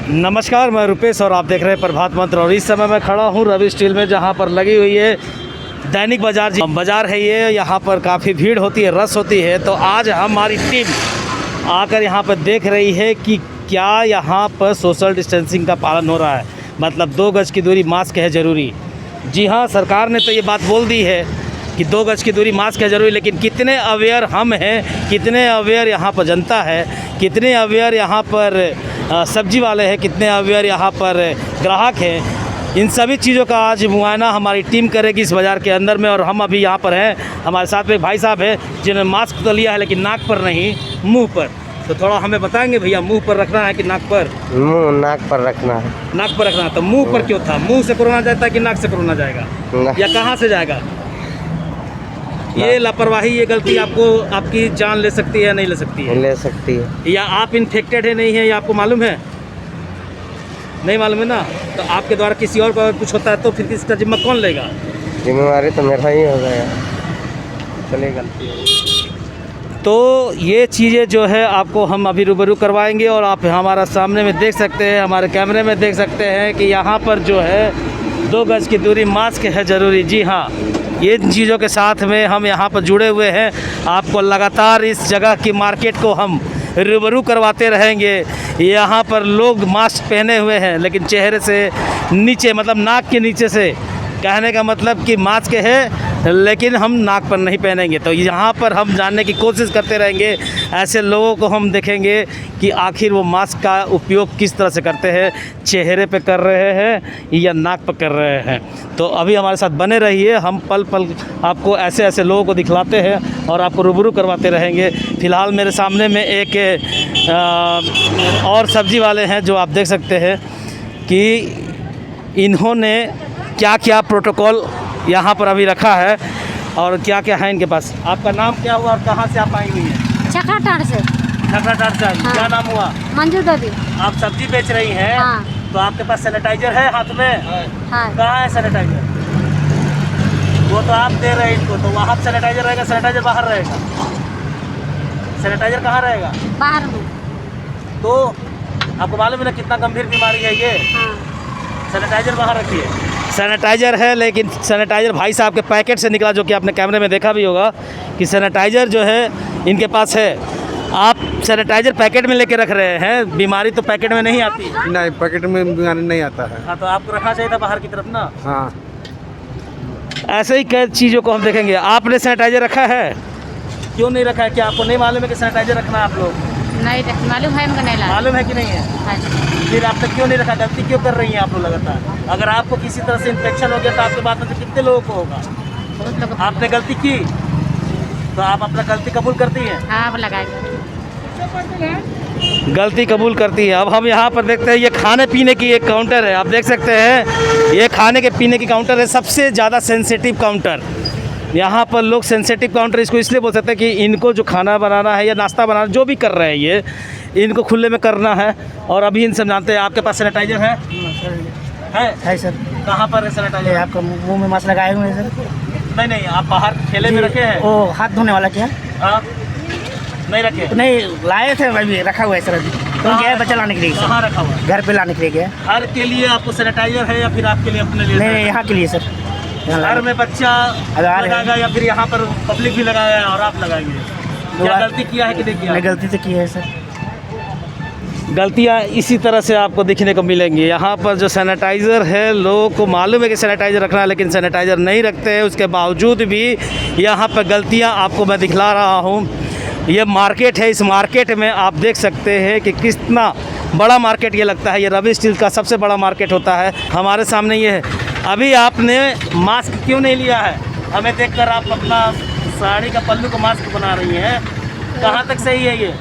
नमस्कार, मैं रुपेश और आप देख रहे हैं प्रभात मंत्र। और इस समय मैं खड़ा हूँ रवि स्टील में, जहाँ पर लगी हुई है दैनिक बाज़ार। बाज़ार है ये, यहाँ पर काफ़ी भीड़ होती है, रश होती है। तो आज हमारी टीम आकर यहाँ पर देख रही है कि क्या यहाँ पर सोशल डिस्टेंसिंग का पालन हो रहा है, मतलब 2 गज की दूरी, मास्क है ज़रूरी। जी हाँ, सरकार ने तो ये बात बोल दी है कि 2 गज की दूरी, मास्क है ज़रूरी, लेकिन कितने अवेयर हम हैं, कितने अवेयर यहाँ पर जनता है, कितने अवेयर यहाँ पर सब्जी वाले हैं, कितने अवेयर यहाँ पर ग्राहक हैं, इन सभी चीज़ों का आज मुआयना हमारी टीम करेगी इस बाज़ार के अंदर में। और हम अभी यहाँ पर हैं, हमारे साथ में भाई साहब हैं जिन्होंने मास्क तो लिया है लेकिन नाक पर नहीं, मुंह पर। तो थोड़ा हमें बताएंगे भैया, मुंह पर रखना है कि नाक पर? नाक पर रखना है। नाक पर रखना है। तो मुंह पर क्यों था? मुंह से कोरोना जाता है कि नाक से कोरोना जाएगा, या कहाँ से जाएगा? ये लापरवाही, ये गलती आपकी जान ले सकती है, नहीं ले सकती है? ले सकती है। या आप इन्फेक्टेड है, नहीं है, ये आपको मालूम है? नहीं मालूम है ना? तो आपके द्वारा किसी और को अगर कुछ होता है तो फिर इसका जिम्मा कौन लेगा? जिम्मेवारी तो मेरा ही हो गया, चलिए गलती है। तो ये चीज़ें जो है आपको हम अभी रूबरू करवाएंगे। और आप हमारा सामने में देख सकते हैं, हमारे कैमरे में देख सकते हैं कि यहाँ पर जो है 2 गज की दूरी, मास्क है ज़रूरी। जी हाँ, ये चीज़ों के साथ में हम यहाँ पर जुड़े हुए हैं। आपको लगातार इस जगह की मार्केट को हम रूबरू करवाते रहेंगे। यहाँ पर लोग मास्क पहने हुए हैं लेकिन चेहरे से नीचे, मतलब नाक के नीचे से, कहने का मतलब कि मास्क है लेकिन हम नाक पर नहीं पहनेंगे। तो यहाँ पर हम जानने की कोशिश करते रहेंगे, ऐसे लोगों को हम देखेंगे कि आखिर वो मास्क का उपयोग किस तरह से करते हैं, चेहरे पे कर रहे हैं या नाक पर कर रहे हैं। तो अभी हमारे साथ बने रहिए, हम पल पल आपको ऐसे ऐसे लोगों को दिखलाते हैं और आपको रूबरू करवाते रहेंगे। फ़िलहाल मेरे सामने में एक और सब्ज़ी वाले हैं जो आप देख सकते हैं कि इन्होंने क्या क्या प्रोटोकॉल यहाँ पर अभी रखा है और क्या क्या है इनके पास। आपका नाम क्या हुआ और कहाँ से आप आई हुई हैं? छकराटाड़ से। छकराटाड़ से। हाँ। क्या नाम हुआ? मंजू देवी। आप सब्जी बेच रही हैं? हाँ। तो आपके पास सैनिटाइजर है हाथ में? हाँ। कहाँ है सैनिटाइजर? वो तो आप दे रहे हैं इनको, तो वहाँ सैनिटाइजर रहेगा, सैनिटाइजर बाहर रहेगा। सैनिटाइजर कहाँ रहेगा? बाहर में। तो आपको मालूम है ना कितना गंभीर बीमारी है ये? हाँ। सैनिटाइजर बाहर रखिए। सैनिटाइजर है लेकिन सैनिटाइजर भाई साहब के पैकेट से निकला, जो कि आपने कैमरे में देखा भी होगा कि सैनिटाइजर जो है इनके पास है। आप सैनिटाइजर पैकेट में लेके रख रहे हैं, बीमारी तो पैकेट में नहीं आती। नहीं, पैकेट में बीमारी नहीं आता है। हाँ, तो आपको रखना चाहिए था बाहर की तरफ ना। हाँ, ऐसे ही कई चीज़ों को हम देखेंगे। आपने सैनिटाइजर रखा है? क्यों नहीं रखा है? क्या आपको नहीं मालूम है कि सैनिटाइजर रखना है? आप लोग नहीं मालूम है, हमको नहीं मालूम है कि नहीं है? हाँ। फिर आपने क्यों नहीं रखा? गलती क्यों कर रही हैं आप लोग लगातार? अगर आपको किसी तरह से इन्फेक्शन हो गया तो आपके बाद में से कितने लोगों को होगा? बहुत लोग। आपने गलती की तो आप अपना गलती कबूल करती हैं? हाँ, अब लगाएंगे। गलती कबूल करती है। अब हम यहाँ पर देखते हैं, ये खाने पीने की एक काउंटर है, आप देख सकते हैं। ये खाने के पीने की काउंटर है, सबसे ज़्यादा सेंसिटिव काउंटर। यहाँ पर लोग सेंसिटिव काउंटर इसको इसलिए बोल सकते हैं कि इनको जो खाना बनाना है या नाश्ता बनाना, जो भी कर रहे हैं ये, इनको खुले में करना है। और अभी इन सब जानते हैं। आपके पास सैनिटाइजर है? है सर। कहाँ पर है सैनिटाइजर? आपका मुंह में मास्क लगाए हुए हैं सर? नहीं, आप बाहर ठेले में रखे हैं? वो हाथ धोने वाला क्या? हाँ, नहीं रखे? नहीं, लाए थे, अभी रखा हुआ है सर। अभी तो क्या है, बच्चा लाने के लिए। कहाँ रखा हुआ है? घर पे लाने के लिए गया। हर के लिए आपको सैनिटाइजर है या फिर आपके लिए अपने लिए? नहीं, यहाँ के लिए सर। घर में बच्चा लगाएगा या फिर यहाँ पर पब्लिक भी लगाया है और आप लगाएंगे? क्या गलती किया है कि नहीं किया? नहीं, गलती तो की है सर। गलतियाँ इसी तरह से आपको देखने को मिलेंगी। यहाँ पर जो सैनिटाइज़र है, लोगों को मालूम है कि सैनिटाइज़र रखना है लेकिन सैनिटाइज़र नहीं रखते हैं। उसके बावजूद भी यहाँ पर गलतियाँ आपको मैं दिखला रहा हूँ। ये मार्केट है, इस मार्केट में आप देख सकते हैं कि कितना बड़ा मार्केट ये लगता है। ये रवि स्टील का सबसे बड़ा मार्केट होता है। हमारे सामने ये है। अभी आपने मास्क क्यों नहीं लिया है? हमें देखकर आप अपना साड़ी का पल्लू को मास्क बना रही हैं। कहाँ तक सही है ये?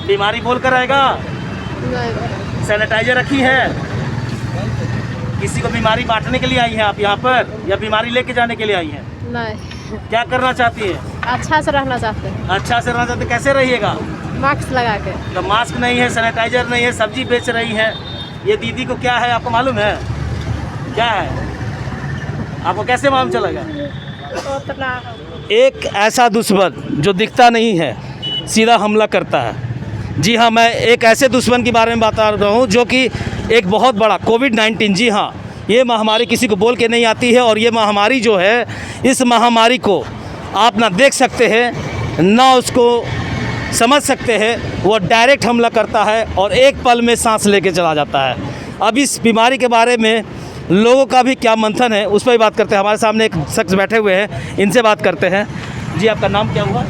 बीमारी बोल कर आएगा? सैनिटाइजर रखी है? किसी को बीमारी बांटने के लिए आई हैं आप यहाँ पर, या बीमारी लेके जाने के लिए आई हैं? नहीं। क्या करना चाहती हैं? अच्छा से रहना चाहते हैं। अच्छा से रहना चाहते? कैसे रहिएगा? मास्क लगा के। तो मास्क नहीं है, सैनिटाइजर नहीं है, सब्जी बेच रही हैं। ये दीदी को क्या है आपको मालूम है? क्या है आपको कैसे मालूम चलेगा? एक ऐसा दुश्मन जो दिखता नहीं है, सीधा हमला करता है। जी हाँ, मैं एक ऐसे दुश्मन के बारे में बता रहा हूँ जो कि एक बहुत बड़ा कोविड-19, जी हाँ, ये महामारी किसी को बोल के नहीं आती है। और ये महामारी जो है, इस महामारी को आप ना देख सकते हैं ना उसको समझ सकते हैं। वो डायरेक्ट हमला करता है और एक पल में सांस लेके चला जाता है। अब इस बीमारी के बारे में लोगों का भी क्या मंथन है, उस पर भी बात करते हैं। हमारे सामने एक शख्स बैठे हुए हैं, इनसे बात करते हैं। जी, आपका नाम क्या हुआ?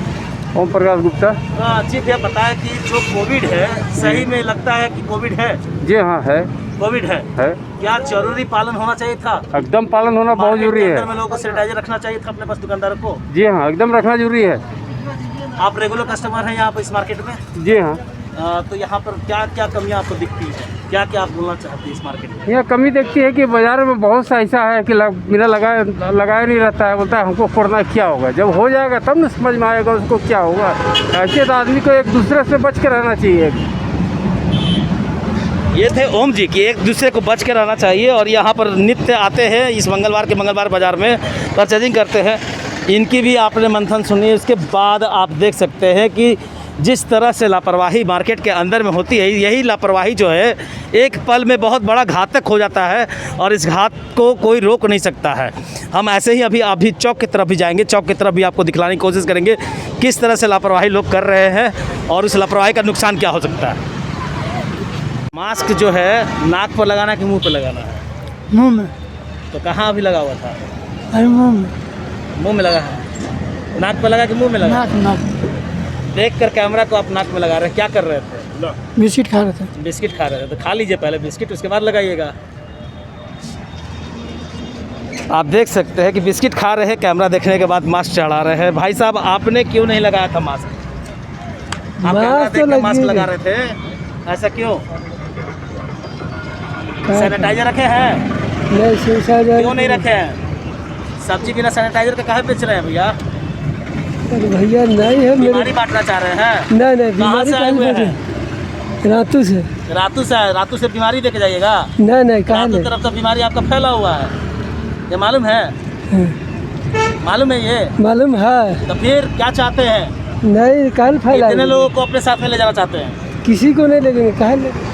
ओम प्रकाश गुप्ता। हाँ जी भैया, बताया कि जो कोविड है, सही में लगता है कि कोविड है? जी हाँ, है। कोविड है। क्या जरूरी पालन होना चाहिए था? एकदम पालन होना बहुत जरूरी है। में लोगों को सैनिटाइजर रखना चाहिए था अपने पास, दुकानदारों को। जी हाँ, एकदम रखना जरूरी है। आप रेगुलर कस्टमर हैं यहाँ पर इस मार्केट में? जी हाँ। तो यहाँ पर क्या क्या कमियाँ आपको दिखती है, क्या क्या आप बोलना चाहते हैं इस मार्केट में? यहाँ कमी देखती है कि बाजार में बहुत सा ऐसा है कि बिना लगाया नहीं रहता है, बोलता है हमको कोरोना क्या होगा। जब हो जाएगा तब न समझ में आएगा उसको क्या होगा। ऐसे तो आदमी को एक दूसरे से बच के रहना चाहिए। ये थे ओम जी कि एक दूसरे को बच के रहना चाहिए और यहाँ पर नित्य आते हैं, इस मंगलवार बाज़ार में परचेजिंग करते हैं। इनकी भी आपने मंथन सुनी। इसके बाद आप देख सकते हैं कि जिस तरह से लापरवाही मार्केट के अंदर में होती है, यही लापरवाही जो है एक पल में बहुत बड़ा घातक हो जाता है और इस घात को कोई रोक नहीं सकता है। हम ऐसे ही अभी चौक की तरफ भी जाएंगे, चौक की तरफ भी आपको दिखलाने की कोशिश करेंगे किस तरह से लापरवाही लोग कर रहे हैं और उस लापरवाही का नुकसान क्या हो सकता है। मास्क जो है नाक पर लगाना है कि मुंह पर लगाना है? मुंह में। तो कहाँ अभी लगा हुआ था? अरे मुंह में। मुंह में लगा है। नाक पर लगा कि मुंह में लगा? नाक। देख कर कैमरा को आप नाक में लगा रहे हैं, क्या कर रहे थे? बिस्किट खा रहे थे। बिस्किट खा रहे थे, तो खा लीजिए पहले बिस्किट, उसके बाद लगाइएगा। आप देख सकते हैं कि बिस्किट खा रहे हैं, कैमरा देखने के बाद मास्क चढ़ा रहे हैं। भाई साहब, आपने क्यों नहीं लगाया था मास्क? आप कैमरा देख के मास्क लगा रहे थे, ऐसा क्यों? सैनिटाइजर रखे हैं? क्यों नहीं रखे हैं? सब्जी बिना सैनिटाइजर के काहे बेच रहे हैं भैया? भैया नहीं है, बीमारी बांटना चाह रहे हैं? नहीं कहाँ से आए हुए हैं? रातू से। रातू से बीमारी देके जाइएगा? नहीं कहाँ रातू तरफ तो बीमारी आपका फैला हुआ है, ये मालूम है? मालूम है ये? मालूम है। तो फिर क्या चाहते हैं? नहीं, कल फैला। कितने लोगों को अपने साथ में ले जाना चाहते हैं? किसी को नहीं ले जाएंगे, कहाँ?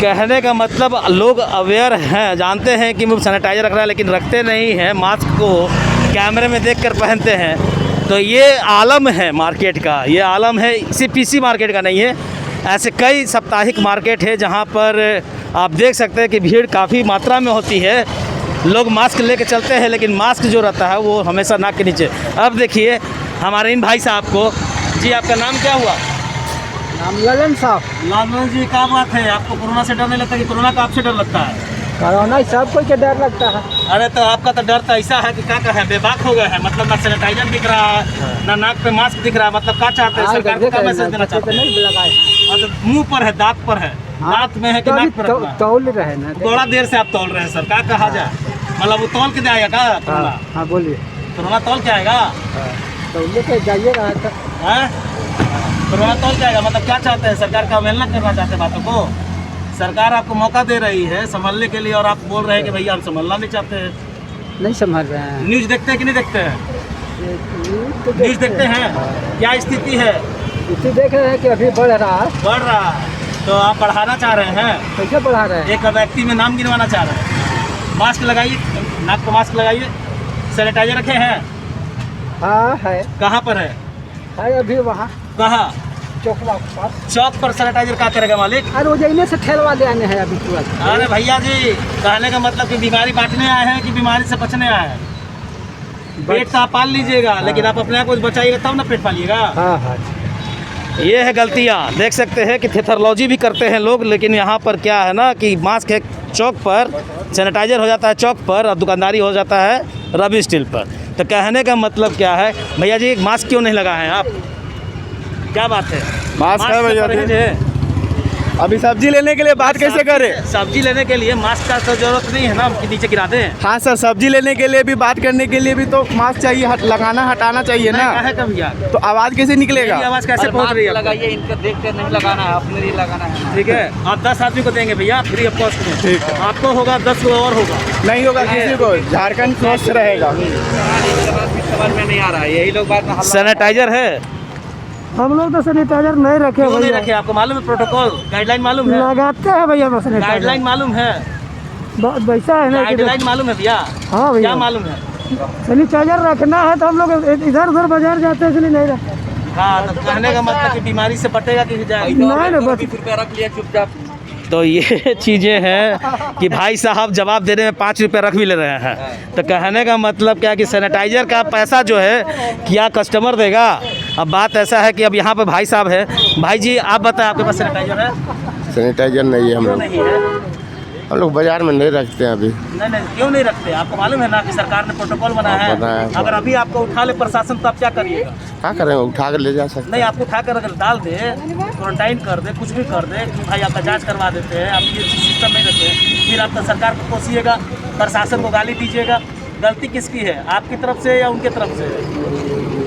कहने का मतलब लोग अवेयर हैं, जानते हैं कि वो सैनिटाइजर रख रहा है, लेकिन रखते नहीं हैं। मास्क को कैमरे में देखकर पहनते हैं। तो ये आलम है मार्केट का, ये आलम है, सिर्फ पीसी मार्केट का नहीं है। ऐसे कई साप्ताहिक मार्केट है जहाँ पर आप देख सकते हैं कि भीड़ काफ़ी मात्रा में होती है। लोग मास्क लेके चलते हैं, लेकिन मास्क जो रहता है वो हमेशा नाक के नीचे। अब देखिए हमारे इन भाई साहब को। जी, आपका नाम क्या हुआ? नाम ललन साहब। लालन जी, क्या बात है, आपको कोरोना से डर नहीं लगता कि कोरोना का आपसे डर लगता है? कोरोना सब कोई के डर लगता है। अरे तो आपका तो डर तो ऐसा है कि क्या कहें, बेबाक हो गए हैं। मतलब ना सैनिटाइजर दिख रहा है, ना नाक पे मास्क दिख रहा है। मतलब क्या चाहते हैं, सरकार को क्या मैसेज देना चाहते हैं? नहीं लगाए हैं। और तो मुंह पर है, दांत पर है, दांत में है कि नाक पर रखना है? तौल रहे ना। थोड़ा देर से आप तौल रहे हैं सर, क्या कहा जाए? मतलब वो तौल के दे आएगा क्या कोरोना? हाँ बोलिए। कोरोना तौल के आएगा? तौल के जाइए रहा था। कोरोना तौल के आएगा? मतलब क्या चाहते हैं, सरकार का अवहेलना करना चाहते हैं बातों को? सरकार आपको मौका दे रही है संभलने के लिए और आप बोल रहे हैं कि भैया हम संभलना नहीं चाहते हैं। नहीं संभल रहे हैं। न्यूज़ देखते हैं कि नहीं देखते हैं? न्यूज़ देखते हैं। क्या स्थिति है? इसे देख रहे हैं कि अभी बढ़ रहा है। बढ़ रहा है, तो आप बढ़ाना चाह रहे हैं? कैसे बढ़ा रहे हैं? एक व्यक्ति में नाम गिनवाना चाह रहे हैं। मास्क लगाइए, नाक पर मास्क लगाइए। सैनिटाइजर रखे हैं? हाँ है। कहाँ पर है? अभी वहाँ। कहाँ? चौक पर सैनिटाइजर क्या करेगा मालिक? अरे वो जैने से ठेलवा ले आने हैं अभी तुरंत। अरे भैया जी, कहने का मतलब कि बीमारी बांटने आए हैं कि बीमारी से बचने आए हैं? पेट तो आप पाल लीजिएगा, लेकिन आप अपने आप को बचाइएगा तब ना पेट पालिएगा। हाँ। ये है गलतियाँ। देख सकते हैं कि थेथरोलॉजी भी करते हैं लोग, लेकिन यहाँ पर क्या है ना कि मास्क है चौक पर, सैनिटाइजर हो जाता है चौक पर और दुकानदारी हो जाता है रबी स्टील पर। तो कहने का मतलब क्या है भैया जी, मास्क क्यों नहीं लगाए हैं आप? क्या बात है? मास्क है भैया जी। अभी सब्जी लेने के लिए बात कैसे करें? सब्जी लेने के लिए मास्क का तो जरूरत नहीं है ना, कि नीचे गिरा दें। हाँ सर, सब्जी लेने के लिए भी बात करने के लिए भी तो मास्क चाहिए, लगाना हटाना चाहिए ना। है कब भैया? तो आवाज़ कैसे निकलेगा? आवाज़ कैसे पहुंच रही है? लगाइए, इनका देख कर नहीं लगाना है, अपने लिए लगाना है। ठीक है, आप 10 आदमी को देंगे भैया फ्री ऑफ कॉस्ट में। ठीक। आपको होगा, 10 को और होगा। नहीं होगा किसी को। झारखंड स्वस्थ रहेगा। समझ में नहीं आ रहा है, यही लोग बात में। सैनिटाइजर है, हम लोग तो सैनिटाइजर नहीं रखे क्यों नहीं भैया। रखे? आपको मालूम है प्रोटोकॉल गाइडलाइन मालूम है? लगाते हैं भैया बस सैनिटाइजर। गाइडलाइन मालूम है? वैसा है ना कि गाइडलाइन मालूम है भैया? हाँ भैया। क्या मालूम है? सैनिटाइजर रखना है तो हम लोग इधर उधर बाजार जाते हैं इसलिए नहीं रखते। हाँ, तो कहने का मतलब कि बीमारी से बटेगा कि जाएगा? नहीं ना बस 20 रुपया रख लिया चुपचाप। तो ये चीज़ें हैं कि भाई साहब जवाब देने में 5 रुपये रख भी ले रहे हैं। तो कहने का मतलब क्या कि सैनिटाइजर का पैसा जो है क्या कस्टमर देगा? अब बात ऐसा है कि अब यहाँ पे भाई साहब है। भाई जी आप बताएं, आपके पास सैनिटाइजर है? सैनिटाइजर नहीं है हम क्यों लोग। नहीं है? हम लोग बाजार में नहीं रखते हैं अभी। नहीं, क्यों नहीं रखते? आपको मालूम है ना कि सरकार ने प्रोटोकॉल बनाया है। पता है। अगर अभी आपको उठा ले प्रशासन तो आप क्या करिएगा? क्या करेंगे, उठा कर ले जा सकते नहीं, आपको उठाकर अगर डाल दे, क्वारंटाइन कर दे, कुछ भी कर दे कि भाई आपका जांच करवा देते हैं, आप ये सिस्टम नहीं रखते हैं, फिर आप तो सरकार को कोसिएगा, प्रशासन को गाली दीजिएगा। गलती किसकी है, आपकी तरफ से या उनके तरफ से?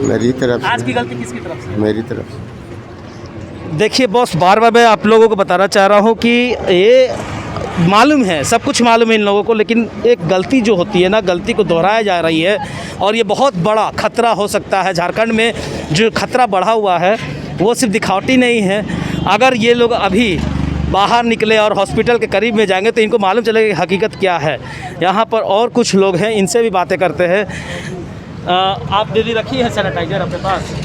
मेरी तरफ आज से। की गलती किसकी तरफ से? मेरी तरफ से। देखिए बॉस, बार बार मैं आप लोगों को बताना चाह रहा हूँ कि ये मालूम है, सब कुछ मालूम है इन लोगों को, लेकिन एक गलती जो होती है ना, गलती को दोहराया जा रही है और ये बहुत बड़ा खतरा हो सकता है। झारखंड में जो खतरा बढ़ा हुआ है वो सिर्फ दिखावटी नहीं है। अगर ये लोग अभी बाहर निकले और हॉस्पिटल के करीब में जाएंगे तो इनको मालूम चलेगा कि हकीकत क्या है। यहाँ पर और कुछ लोग हैं, इनसे भी बातें करते हैं। आप दीदी रखी है सैनिटाइजर अपने पास?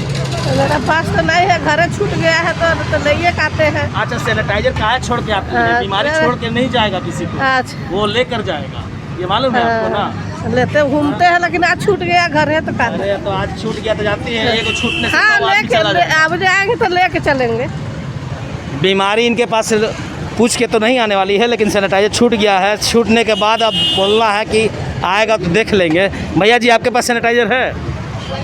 मेरा पास तो नहीं है, घर छूट गया है तो नहीं खाते हैं। अच्छा, सैनिटाइजर कहाँ छोड़ के आते हैं? बीमारी छोड़ के नहीं जाएगा किसी को, अच्छा, वो लेकर जाएगा, ये मालूम है आपको ना? लेते घूमते हैं लेकिन आज छूट गया घर है तो का। अरे तो आज छूट गया तो जाती है, एक छूटने से हाँ, तो आदमी चला जाएगा। अब जाएंगे तो लेके चलेंगे। बीमारी इनके पास से पूछ के तो नहीं आने वाली है, लेकिन सैनिटाइजर छूट गया है। छूटने के बाद अब बोलना है कि आएगा तो देख लेंगे। भैया जी आपके पास सैनिटाइजर है?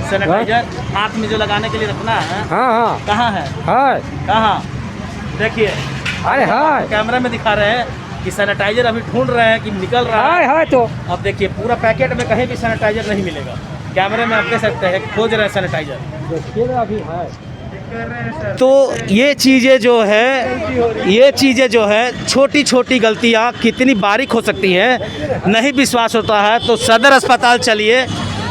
सैनिटाइजर हाथ में जो लगाने के लिए रखना है। हाँ हाँ कहाँ है? है। कहाँ? देखिए, अरे है कैमरा में दिखा रहे हैं कि सैनिटाइजर अभी ढूंढ रहे हैं कि निकल रहा है। है तो अब देखिए पूरा पैकेट में कहीं भी सैनिटाइजर नहीं मिलेगा। कैमरे में आप देख सकते हैं, खोज रहे हैं सैनिटाइजर। देखिए अभी है। तो ये चीज़ें जो है छोटी छोटी गलतियाँ कितनी बारीक हो सकती है, नहीं विश्वास होता है तो सदर अस्पताल चलिए।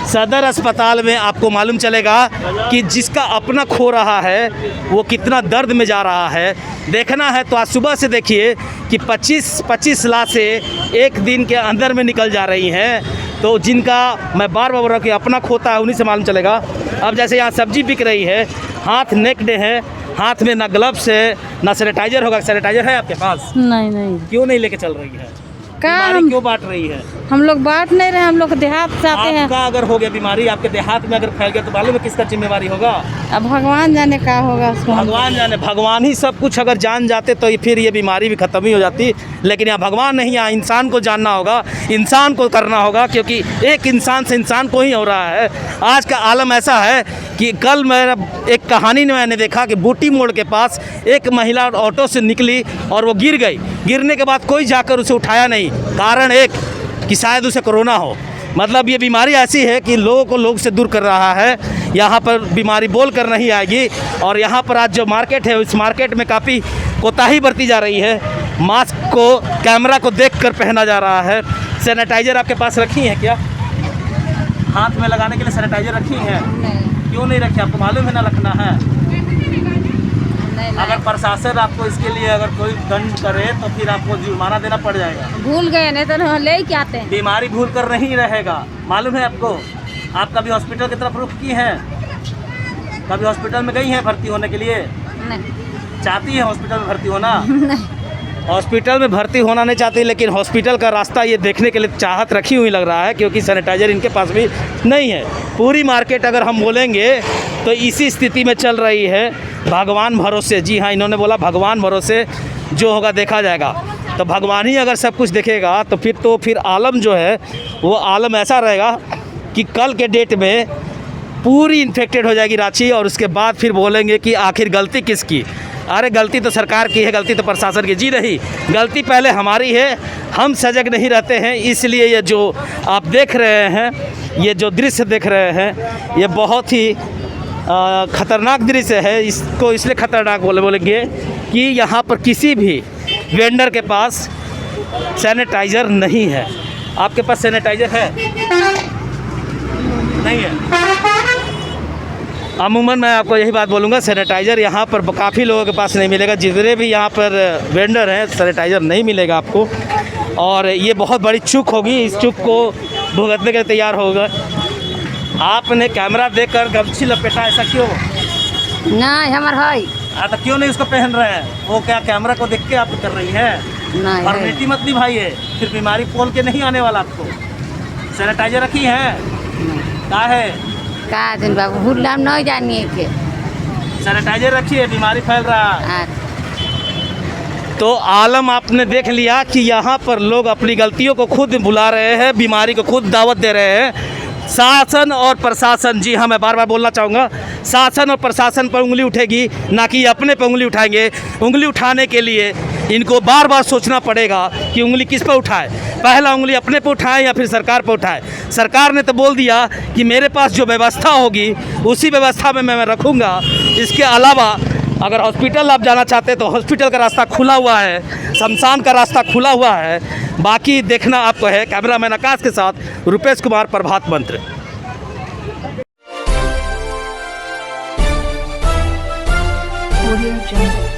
सदर अस्पताल में आपको मालूम चलेगा कि जिसका अपना खो रहा है वो कितना दर्द में जा रहा है। देखना है तो आज सुबह से देखिए कि 25 लाशें एक दिन के अंदर में निकल जा रही हैं। तो जिनका मैं बार बार बोल रहा हूँ कि अपना खोता है उन्हीं से मालूम चलेगा। अब जैसे यहाँ सब्जी बिक रही है, हाथ नेक्ड है, हाथ में ना ग्लव्स है ना सैनिटाइजर होगा। सैनिटाइजर है आपके पास? नहीं। क्यों नहीं लेके चल रही है? क्या बीमारी क्यों बांट रही है? हम लोग बांट नहीं रहे, हम लोग देहात से आते हैं। आपका अगर हो गया बीमारी, आपके देहात में अगर फैल गया तो मालूम है किसका जिम्मेवारी होगा? अब भगवान जाने का होगा उसको। भगवान जाने, भगवान ही सब कुछ अगर जान जाते तो फिर ये बीमारी भी ख़त्म ही हो जाती। लेकिन यहाँ भगवान नहीं, यहाँ इंसान को जानना होगा, इंसान को करना होगा, क्योंकि एक इंसान से इंसान को ही हो रहा है। आज का आलम ऐसा है कि कल मेरा एक कहानी में मैंने देखा कि बूटी मोड़ के पास एक महिला ऑटो से निकली और वो गिर गई। गिरने के बाद कोई जाकर उसे उठाया नहीं, कारण एक कि शायद उसे कोरोना हो। मतलब ये बीमारी ऐसी है कि लोगों को लोग से दूर कर रहा है। यहाँ पर बीमारी बोल कर नहीं आएगी। और यहाँ पर आज जो मार्केट है उस मार्केट में काफ़ी कोताही बरती जा रही है। मास्क को कैमरा को देखकर पहना जा रहा है। सैनिटाइज़र आपके पास रखी है क्या? हाथ में लगाने के लिए सैनिटाइज़र रखी है? क्यों नहीं रखी? आपको मालूम है ना रखना है। अगर प्रशासन आपको इसके लिए अगर कोई दंड करे तो फिर आपको जुर्माना देना पड़ जाएगा। भूल गए नहीं तो ले के आते हैं। बीमारी भूल कर नहीं रहेगा, मालूम है आपको। आप कभी हॉस्पिटल की तरफ रुख की हैं? कभी हॉस्पिटल में गई हैं भर्ती होने के लिए? नहीं। चाहती है हॉस्पिटल में भर्ती होना? हॉस्पिटल में भर्ती होना नहीं चाहती, लेकिन हॉस्पिटल का रास्ता ये देखने के लिए चाहत रखी हुई लग रहा है, क्योंकि सैनिटाइज़र इनके पास भी नहीं है। पूरी मार्केट अगर हम बोलेंगे तो इसी स्थिति में चल रही है। भगवान भरोसे, जी हाँ, इन्होंने बोला भगवान भरोसे, जो होगा देखा जाएगा। तो भगवान ही अगर सब कुछ देखेगा तो फिर आलम जो है वो आलम ऐसा रहेगा कि कल के डेट में पूरी इन्फेक्टेड हो जाएगी रांची। और उसके बाद फिर बोलेंगे कि आखिर गलती किसकी? अरे गलती तो सरकार की है, गलती तो प्रशासन की। जी नहीं, गलती पहले हमारी है, हम सजग नहीं रहते हैं। इसलिए ये जो आप देख रहे हैं, ये जो दृश्य देख रहे हैं, ये बहुत ही ख़तरनाक दृश्य है। इसको इसलिए ख़तरनाक बोलेंगे कि यहाँ पर किसी भी वेंडर के पास सैनिटाइज़र नहीं है। आपके पास सैनिटाइज़र है? नहीं है। अमूमन मैं आपको यही बात बोलूँगा, सैनिटाइज़र यहाँ पर काफ़ी लोगों के पास नहीं मिलेगा। जितने भी यहाँ पर वेंडर हैं, सैनिटाइज़र नहीं मिलेगा आपको, और ये बहुत बड़ी चूक होगी। इस चूक को भुगतने के तैयार होगा। आपने कैमरा देखकर गमछी लपेटा, ऐसा क्यों? नहीं हमार है तो क्यों नहीं उसको पहन रहे हैं? वो क्या कैमरा को देख के आप कर रही हैं? नहीं फॉर्मेलिटी मत निभाइए, फिर बीमारी पोल के नहीं आने वाला आपको। सैनिटाइजर रखी है का है? का दिन बाबू हुल्ला नहीं जानिए के सैनिटाइजर रखिए, बीमारी फैल रहा है। आ, तो आलम आपने देख लिया कि यहाँ पर लोग अपनी गलतियों को खुद बुला रहे हैं, बीमारी को खुद दावत दे रहे हैं। शासन और प्रशासन, जी हाँ मैं बार बार बोलना चाहूँगा, शासन और प्रशासन पर उंगली उठेगी, ना कि अपने पर उंगली उठाएंगे। उंगली उठाने के लिए इनको बार बार सोचना पड़ेगा कि उंगली किस पर उठाए। पहला उंगली अपने पर उठाएं या फिर सरकार पर उठाएं। सरकार ने तो बोल दिया कि मेरे पास जो व्यवस्था होगी उसी व्यवस्था में मैं रखूँगा। इसके अलावा अगर हॉस्पिटल आप जाना चाहते हैं तो हॉस्पिटल का रास्ता खुला हुआ है, शमशान का रास्ता खुला हुआ है। बाकी देखना आपको है। कैमरामैन आकाश के साथ रुपेश कुमार, प्रभात मंत्र। Audio Jungle.